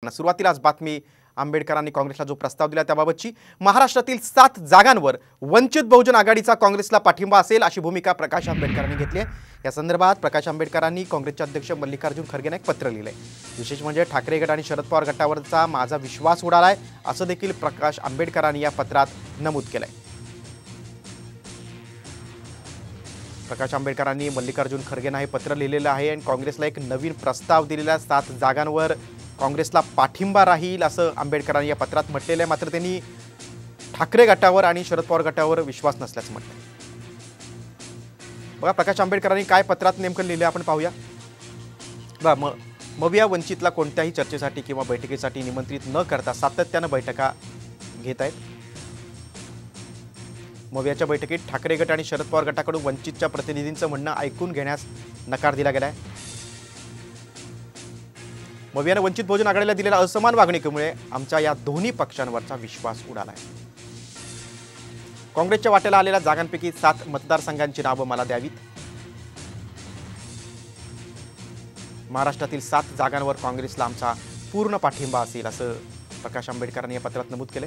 सुरुवातीलाच बातमी आंबेडकरांनी काँग्रेसला जो प्रस्ताव दिला त्याबाबतची महाराष्ट्रातील 7 जागांवर वंचित बहुजन आघाडीचा काँग्रेसला पाठिंबा असेल अशी भूमिका प्रकाश आंबेडकरांनी घेतली आहे। या संदर्भात प्रकाश आंबेडकरांनी काँग्रेसचे अध्यक्ष मल्लिकार्जुन खरगेंना एक पत्र लिहिलंय। विशेष म्हणजे ठाकरे गट आणि शरद पवार गटावरचा माझा विश्वास उडालाय असं देखील प्रकाश आंबेडकरांनी या पत्रात नमूद केलंय। प्रकाश आंबेडकरांनी मल्लिकार्जुन खरगेंना हे पत्र लिहिलेलं आहे आणि काँग्रेसला एक नवीन प्रस्ताव दिलेला 7 जागांवर काँग्रेसला पाठिंबा राहील असं आंबेडकरांनी या पत्रात म्हटलेलं आहे। मात्र त्यांनी ठाकरे गटावर आणि शरद पवार गटावर विश्वास नसल्याचं म्हटलंय। बघा प्रकाश आंबेडकरांनी काय पत्रात नेमकं लिहिलं आपण पाहूया। मविया वंचितला कोणत्याही चर्चेसाठी किंवा बैठकीसाठी निमंत्रित न करता सातत्यानं बैठका घेत आहेत। मवियाच्या बैठकीत ठाकरे गट आणि शरद पवार गटाकडून वंचितच्या प्रतिनिधींचं म्हणणं ऐकून घेण्यास नकार दिला गेलाय। मवियाने वंचित बहुजन आघाडीला दिलेल्या असमान वागणुकीमुळे आमच्या या दोन्ही पक्षांवरचा विश्वास उडालाय। काँग्रेसच्या वाट्याला आलेल्या जागांपैकी 7 मतदारसंघांची नावं मला द्यावीत। महाराष्ट्रातील 7 जागांवर काँग्रेसला आमचा पूर्ण पाठिंबा असेल असं प्रकाश आंबेडकरांनी या पत्रात नमूद केले।